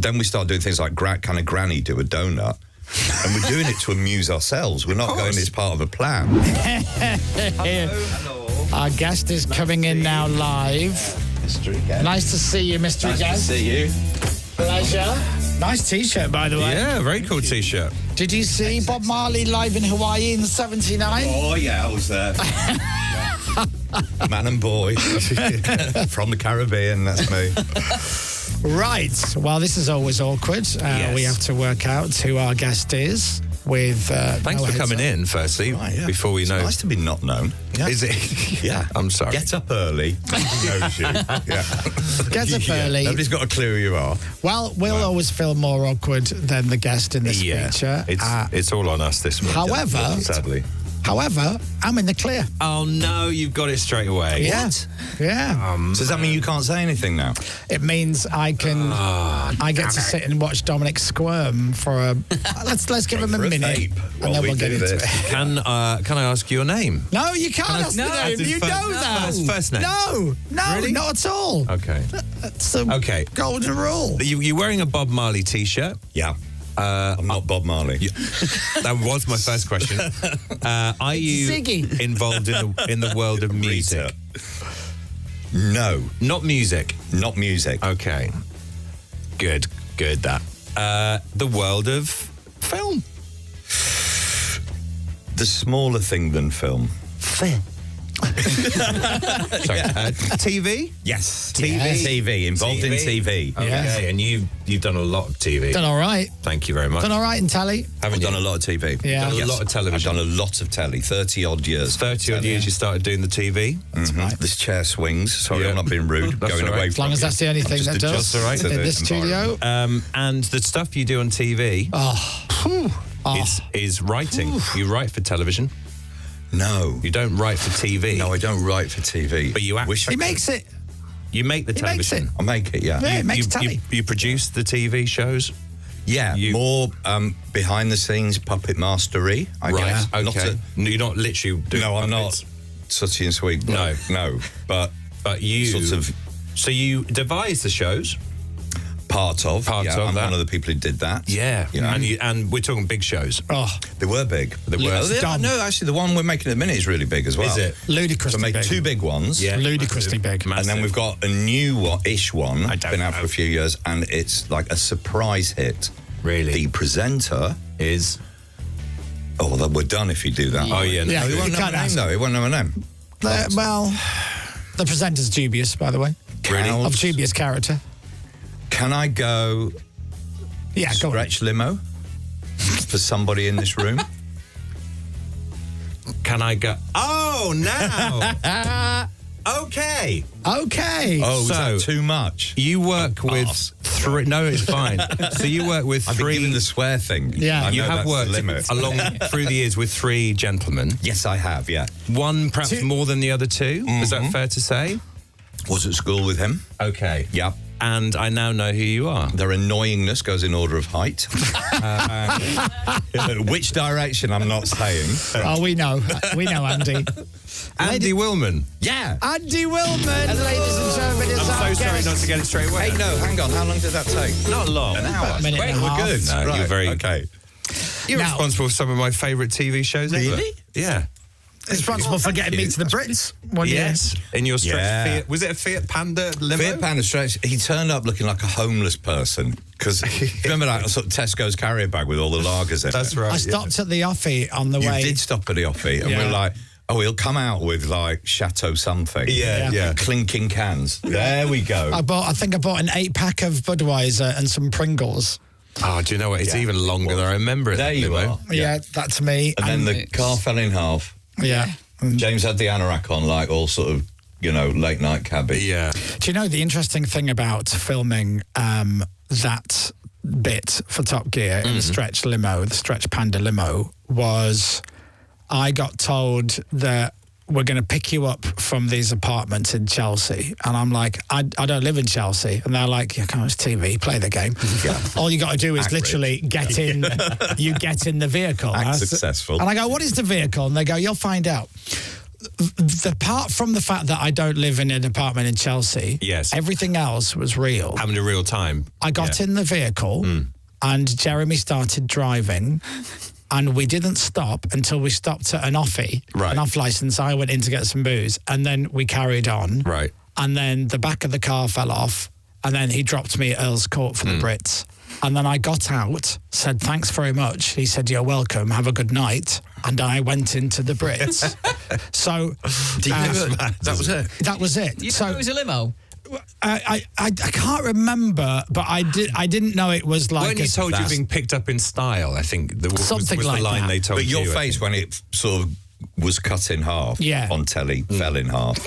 then we start doing things like can a granny do a donut? And we're doing it to amuse ourselves. We're not going as part of a plan. Hello. Our guest is coming in now live. Mystery guest. Nice to see you, mystery guest. Nice to see you. Pleasure. Nice T-shirt, by the way. Yeah, very cool T-shirt. Did you see Bob Marley live in Hawaii in '79? Oh, yeah, I was there. Man and boy. From the Caribbean, that's me. Right. Well, this is always awkward. Yes. We have to work out who our guest is with... Thanks for coming in, firstly, before we know... It's nice to be not known. Yeah. Is it? Yeah. I'm sorry. Get up early. Nobody knows you. Yeah. Get up early. Nobody's got a clue who you are. Well, we'll always feel more awkward than the guest in this feature. It's all on us this week. However... Sadly. However, I'm in the clear. Oh, no, you've got it straight away. Yeah. What? Yeah. So does that mean you can't say anything now? It means I can. I get to sit and watch Dominic squirm for a. Let's give him a minute, and then we'll get into it. Can I ask your name? No, you can't ask the name. You know that. First name. No, Really? not at all. Okay. That's the golden rule. You're wearing a Bob Marley T-shirt. Yeah. I'm not Bob Marley. That was my first question. Are you involved in the world of music? No. Not music? Not music. Okay. Good, that. The world of film? The smaller thing than film. Film. Sorry, TV? Yes. TV? Yes. TV. Involved in TV. Okay, Yeah. and you've done a lot of TV. Done all right. Thank you very much. Done all right in telly. I've done a lot of TV. Yeah. Done a lot of television. I've done a lot of telly. 30-odd years. 30-odd years you started doing the TV. That's right. This chair swings. Sorry, I'm not being rude. That's going all right. away As from long as that's the only thing that does all right. in this studio. And the stuff you do on TV is writing. You write for television. No. You don't write for TV. No, I don't write for TV. But you He makes it. You make the television. I make it, yeah. Yeah, it makes telly. You produce the TV shows? Yeah, more behind the scenes puppet mastery, I guess. Okay. You're not literally doing No, I'm puppets. not Sooty and Sweet. No. But you sort of... So you devise the shows? Part of I'm that. One of the people who did that. Yeah. You know? And we're talking big shows. Oh, they were big. They were. No, actually, the one we're making at the minute is really big as well. Is it? ludicrously So make big. 2 big ones. Yeah. Ludicrously big. And then we've got a new-ish one. I don't been out know. for a few years, and it's like a surprise hit. Really? The presenter is... Oh, well, we're done if you do that. Oh, yeah. Yeah. No, he won't You know can't my name, ask. though. He won't know my name. Well, the presenter's dubious, by the way. Really? Of dubious character. Can I go Yeah, go on. stretch limo for somebody in this room? Can I go... Oh, now! Okay. Okay. Oh, So- is that too much? You work with three... No, it's fine. So you work with I've been three... given the swear thing. Yeah. I You know have that's the worked limit. along through the years with 3 gentlemen. Yes, I have, yeah. One perhaps Two- more than the other 2. Is that fair to say? Was at school with him. Okay. Yeah. And I now know who you are. Their annoyingness goes in order of height. Which direction, I'm not saying. Oh, we know. We know, Andy. Andy Wilman. Yeah. Andy Wilman, ladies and gentlemen, is our I'm so sorry guest. not to get it straight away. Hey, no, hang on. How long did that take? Not long. An hour. A minute Wait, and a we're half. good. No, Right, you're very... Okay. You're Now- responsible for some of my favourite TV shows ever. Really? Yeah. Responsible for getting me to the Brits one year. Yes. In your stretch Yeah. Fiat... Was it a Fiat Panda limo? Fiat Panda stretch. He turned up looking like a homeless person because remember that sort of Tesco's carrier bag with all the lagers in it. That's right. I stopped at the offie on the You way. did stop at the offie, and Yeah. we're like, oh, he'll come out with like Chateau something. Yeah. Clinking cans. There we go. I think I bought an 8-pack of Budweiser and some Pringles. Oh, do you know what? It's even longer than I remember it. There you limo. are. Yeah, that's me. And then the car fell in half. Yeah. James had the anorak on, like all sort of, late night cabbie. Yeah. Do you know the interesting thing about filming that bit for Top Gear in the stretch limo, the stretch Panda limo, was I got told that we're going to pick you up from these apartments in Chelsea. And I'm like, I don't live in Chelsea. And they're like, yeah, come on, it's TV, play the game. Yeah. All you got to do is Act literally get in, you get in the vehicle. Act And I successful. And I go, what is the vehicle? And they go, you'll find out. apart from the fact that I don't live in an apartment in Chelsea, yes, everything else was real. Having a real time. I got in the vehicle and Jeremy started driving and we didn't stop until we stopped at an offie, an off licence. I went in to get some booze and then we carried on. Right. And then the back of the car fell off and then he dropped me at Earl's Court for the Brits. And then I got out, said, thanks very much. He said, you're welcome. Have a good night. And I went into the Brits. So... that was it? That was it. You know it was a limo? I can't remember, but I didn't know it was like... When you told you being picked up in style, I think something was like the line that. they told But you. your face when it sort of was cut in half on telly, fell in half.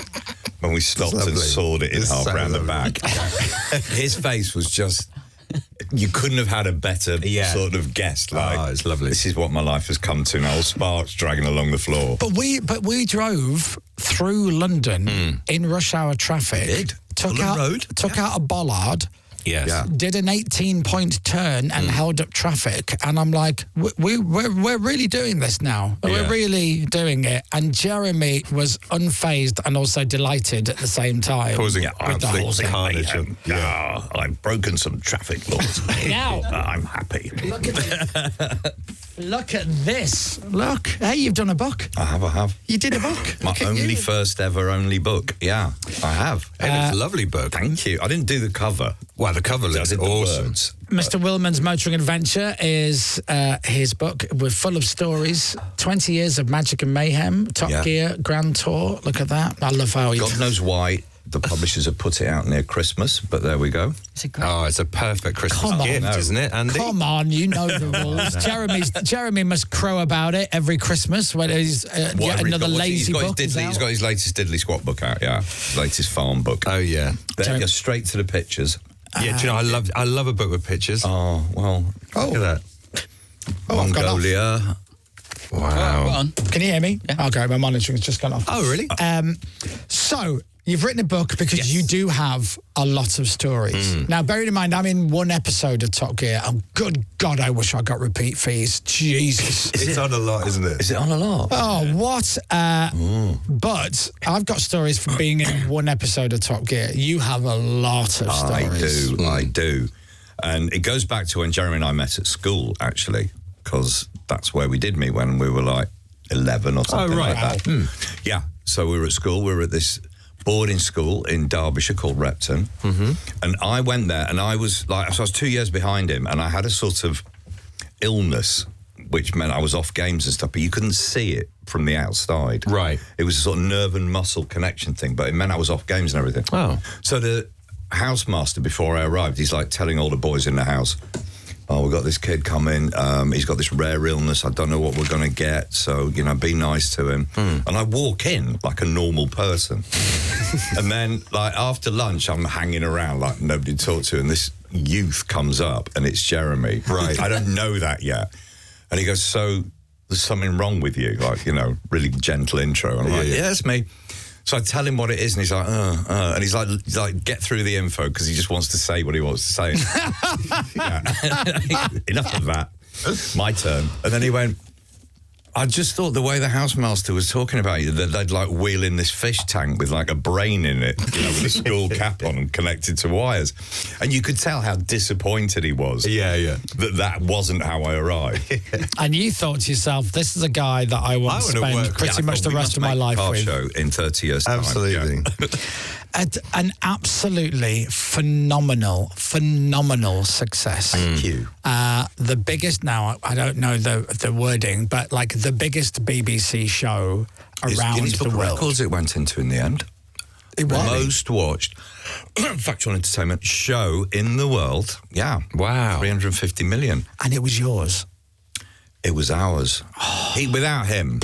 When we stopped and sawed it in half around the back. His face was just... You couldn't have had a better sort of guest. Like, it's lovely. This is what my life has come to now. Sparks dragging along the floor. But we drove through London in rush hour traffic. Took out a bollard. Yes. Yeah. Did an 18-point turn and held up traffic. And I'm like, we're really doing this now. Yeah. We're really doing it. And Jeremy was unfazed and also delighted at the same time. Causing absolute carnage. I've broken some traffic laws. Now. I'm happy. Look at this. Look. Hey, you've done a book. I have. You did a book. My first ever book. Yeah, I have. It's a lovely book. Thank you. I didn't do the cover. Wow, the cover looks awesome. Mr. Wilman's Motoring Adventure is his book. We're full of stories. 20 years of magic and mayhem. Top Gear, Grand Tour. Look at that. I love how God knows why the publishers have put it out near Christmas, but there we go. It's a perfect Christmas gift, isn't it, Andy? Come on, you know the rules. Jeremy must crow about it every Christmas when he's yet another lazy book. He's got his latest diddly squat book out, his latest farm book. Oh, yeah. There, go straight to the pictures. Yeah, do you know, I love a book with pictures. Oh, well. Look at that. Mongolia. Wow. Go on. Can you hear me? Yeah. Okay, my monitoring's just gone off. Oh, really? So, you've written a book because you do have a lot of stories. Now, bearing in mind, I'm in one episode of Top Gear, and good God, I wish I got repeat fees. Jesus. It's on a lot, isn't it? Is it on a lot? Oh, what? But I've got stories from being in one episode of Top Gear. You have a lot of stories. I do. And it goes back to when Jeremy and I met at school, actually, because that's where we did meet when we were like 11 or something like that. Yeah. So we were at school. We were at this boarding school in Derbyshire called Repton. And I went there and I was 2 years behind him and I had a sort of illness, which meant I was off games and stuff, but you couldn't see it from the outside. Right. It was a sort of nerve and muscle connection thing, but it meant I was off games and everything. Oh. So the housemaster, before I arrived, he's like telling all the boys in the house, oh, we've got this kid coming, he's got this rare illness, I don't know what we're going to get, so, be nice to him. And I walk in like a normal person. And then, like, after lunch, I'm hanging around like nobody to talk to, and this youth comes up, and it's Jeremy. Right. I don't know that yet. And he goes, so there's something wrong with you? Like, really gentle intro. And I'm like, yeah, it's me. So I tell him what it is, and he's like, and he's like, get through the info, because he just wants to say what he wants to say. Enough of that. My turn. And then he went, I just thought the way the housemaster was talking about you, that they'd like wheel in this fish tank with like a brain in it, with a school cap on and connected to wires. And you could tell how disappointed he was. That wasn't how I arrived. And you thought to yourself, this is a guy that I want to spend pretty much the rest of my life with. Show in 30 years' time. Absolutely. An absolutely phenomenal success. Thank you. The biggest, now I don't know the wording, but like the biggest BBC show around Guinness Book the of world. Records it went into in the end. It was most watched factual entertainment show in the world. Yeah. Wow. 350 million. And it was yours. It was ours. Without him,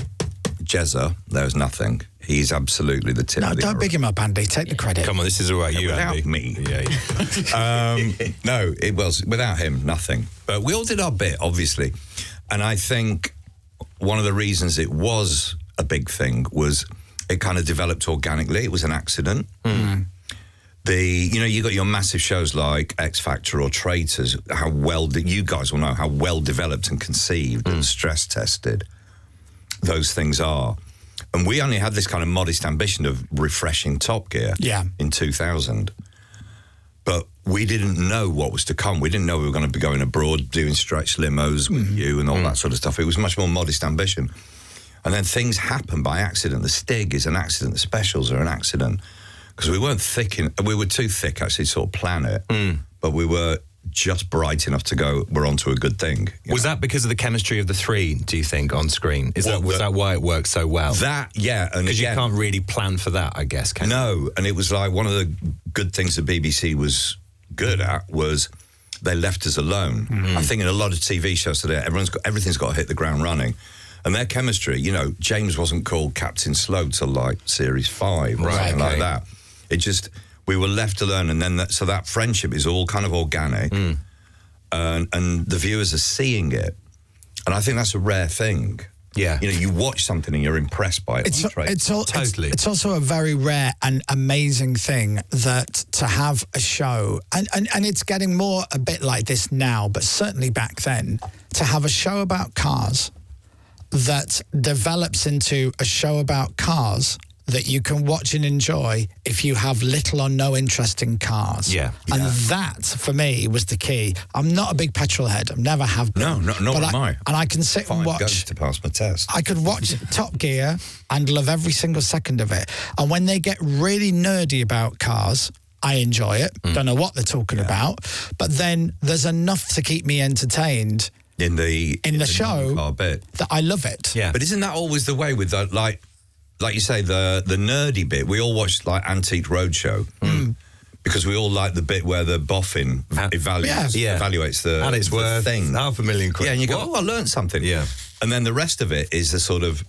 Jezza, there was nothing. He's absolutely the tip of the Don't big him up, Andy. Take the credit. Come on, this is about you, without Andy. me. Yeah. No, it was without him, nothing. But we all did our bit, obviously. And I think one of the reasons it was a big thing was it kind of developed organically. It was an accident. You got your massive shows like X Factor or Traitors, you guys will know how well developed and conceived and stress tested those things are. And we only had this kind of modest ambition of refreshing Top Gear in 2000. But we didn't know what was to come. We didn't know we were going to be going abroad, doing stretch limos with you and all that sort of stuff. It was much more modest ambition. And then things happen by accident. The Stig is an accident. The specials are an accident. Because we weren't we were too thick, actually, to sort of plan it. But we were just bright enough to go, we're onto a good thing. Was that because of the chemistry of the three, do you think, on screen? Was that why it worked so well? That, yeah. Because you can't really plan for that, I guess, can you? No, and it was like one of the good things the BBC was good at was they left us alone. I think in a lot of TV shows today, everything's got to hit the ground running. And their chemistry, you know, James wasn't called Captain Slow till like series 5 or something like that. It just, we were left alone, and then so that friendship is all kind of organic, and the viewers are seeing it, and I think that's a rare thing. Yeah, you know, you watch something and you're impressed by it. It's also a very rare and amazing thing that to have a show, and it's getting more a bit like this now, but certainly back then, to have a show about cars that develops into a show about cars that you can watch and enjoy if you have little or no interest in cars. Yeah. And that, for me, was the key. I'm not a big petrol head. I never have been. No, not am I. And I can sit and watch. Goes to pass my test. I could watch Top Gear and love every single second of it. And when they get really nerdy about cars, I enjoy it. Don't know what they're talking about. But then there's enough to keep me entertained in the show bit that I love it. Yeah. But isn't that always the way with that, like you say, the nerdy bit? We all watched like Antique Roadshow because we all like the bit where the boffin evaluates the and it's worth thing. £500,000. Yeah, and you go, oh, I learned something. Yeah. And then the rest of it is the sort of,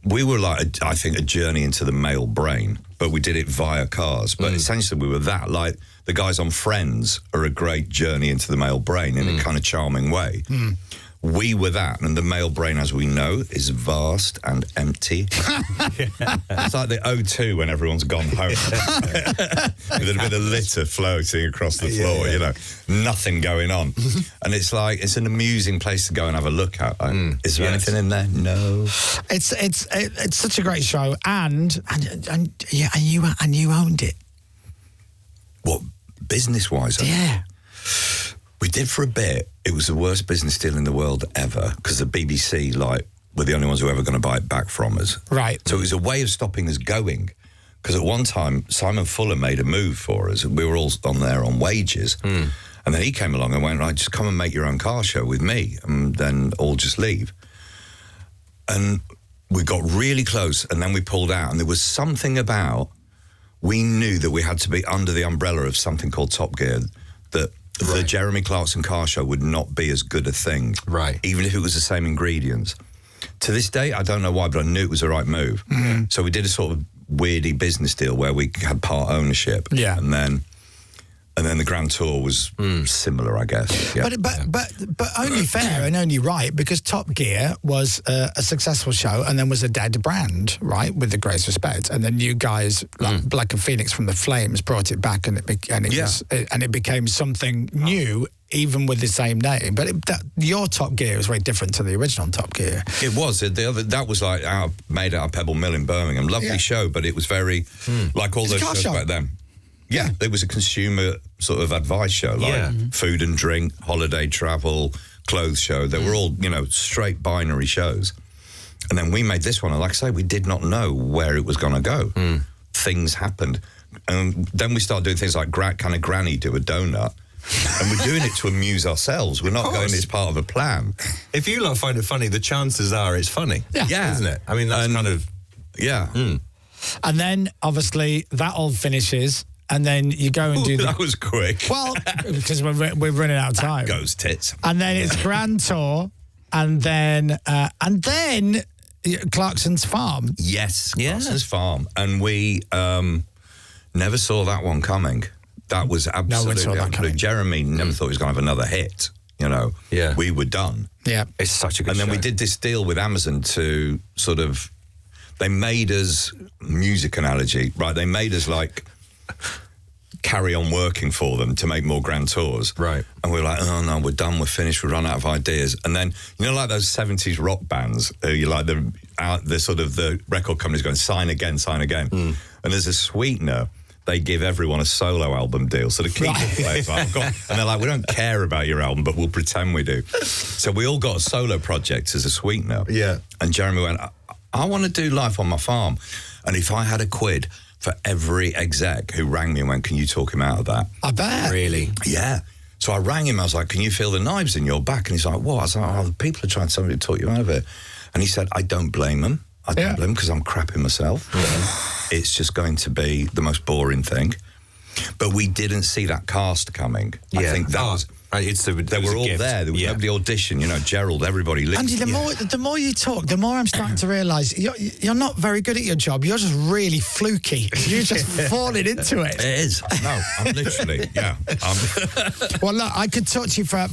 we were like, I think, a journey into the male brain, but we did it via cars. But essentially we were that, like the guys on Friends are a great journey into the male brain in a kind of charming way. We were that, and the male brain, as we know, is vast and empty. It's like the O2 when everyone's gone home. With a bit of litter floating across the floor, you know, nothing going on. And it's like, it's an amusing place to go and have a look at. Like, is there anything in there? No. It's such a great show, and you owned it. What, business-wise? Yeah. We did for a bit. It was the worst business deal in the world ever because the BBC, were the only ones who were ever going to buy it back from us. Right. So it was a way of stopping us going. Because at one time, Simon Fuller made a move for us, and we were all on there on wages. And then he came along and went, right, just come and make your own car show with me, and then all just leave. And we got really close, and then we pulled out, and there was something about, we knew that we had to be under the umbrella of something called Top Gear, that the Jeremy Clarkson car show would not be as good a thing. Right. Even if it was the same ingredients. To this day, I don't know why, but I knew it was the right move. So we did a sort of weirdy business deal where we had part ownership. Yeah. And then the Grand Tour was similar, I guess. Yeah. But only fair and only right, because Top Gear was a successful show and then was a dead brand, right, with the greatest respect. And then you guys, like a phoenix from the flames, brought it back, and it became something new, even with the same name. But your Top Gear was very different to the original Top Gear. It was. That was like made out of Pebble Mill in Birmingham. Lovely show, but it was very like all those shows back then. Yeah, it was a consumer sort of advice show, like food and drink, holiday travel, clothes show. They were all, straight binary shows. And then we made this one, and like I say, we did not know where it was going to go. Things happened. And then we started doing things like kind of Granny do a donut. And we're doing it to amuse ourselves. We're not going as part of a plan. If you lot find it funny, the chances are it's funny. Yeah. Isn't it? I mean, that's kind of... Yeah. And then, obviously, that all finishes... And then you go and do that was quick. Well, because we're running out of time. That goes tits. And then it's Grand Tour, and then Clarkson's Farm. Yes, Clarkson's Farm. And we never saw that one coming. That was absolutely unbelievable. Jeremy never thought he was going to have another hit. Yeah. We were done. Yeah. It's such a good show. And then we did this deal with Amazon to sort of, they made us, music analogy, right? They made us like carry on working for them to make more grand tours. Right. And we were like, oh no, we're done, we're finished, we run out of ideas. And then, like those 70s rock bands, you like the sort of the record companies going, sign again. And as a sweetener, they give everyone a solo album deal. So the keyboard players like, and they're like, we don't care about your album, but we'll pretend we do. So we all got a solo project as a sweetener. Yeah. And Jeremy went, I want to do Life on My Farm. And if I had a quid for every exec who rang me and went, can you talk him out of that? I bet. Really? Yeah. So I rang him. I was like, can you feel the knives in your back? And he's like, what? I was like, oh, the people are trying to talk you out of it. And he said, I don't blame them. I don't blame them because I'm crapping myself. Yeah. It's just going to be the most boring thing. But we didn't see that cast coming. Yeah. I think that was... they were all there. There was nobody audition. Gerald, everybody. Andy, the more you talk, the more I'm starting to realise you're not very good at your job. You're just really fluky. You're just falling into it. It is. No, I'm literally, Well, look, I could talk to you for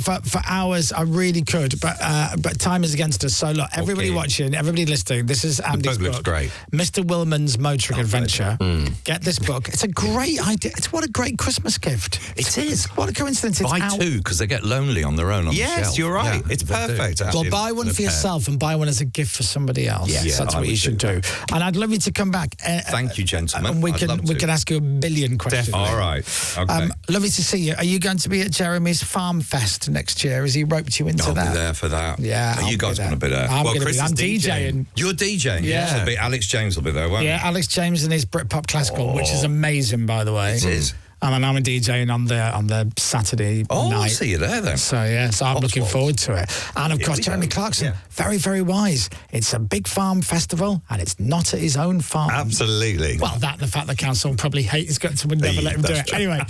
hours. I really could, but time is against us. So look, everybody watching, everybody listening, this is Andy's book. Looks great. Mr. Wilman's Motoring Adventure. Get this book. It's a great idea. It's what a great Christmas gift. It is. What a coincidence. It's Buy two, because they get lonely on their own on the shelf. Yes, you're right. Yeah, it's perfect. Well, buy one for yourself and buy one as a gift for somebody else. Yes, that's what you should do. And I'd love you to come back. Thank you, gentlemen. And we can ask you a billion questions. Definitely. All right. Okay. Lovely to see you. Are you going to be at Jeremy's Farm Fest next year? Has he roped you into that? I'll be there for that. Yeah. Are you guys going to be there? I'm DJing. You're DJing? Yeah. So Alex James will be there, won't he? Yeah, Alex James and his Britpop Classical, which is amazing, by the way. It is. And I'm DJing on the Saturday night. I'll see you there then. So I'm looking forward to it. And of course, Jeremy Clarkson, very, very wise. It's a big farm festival, and it's not at his own farm. Absolutely. Well, the fact the council probably hate his guts and would never let him do it. True. Anyway,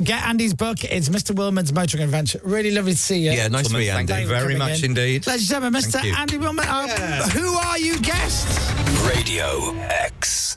get Andy's book. It's Mr. Wilman's Motoring Adventure. Really lovely to see you. Yeah, nice to meet you, Andy. Thank you very much indeed. Ladies and gentlemen, Mr. Andy Wilman. Who are you, guest? Radio X.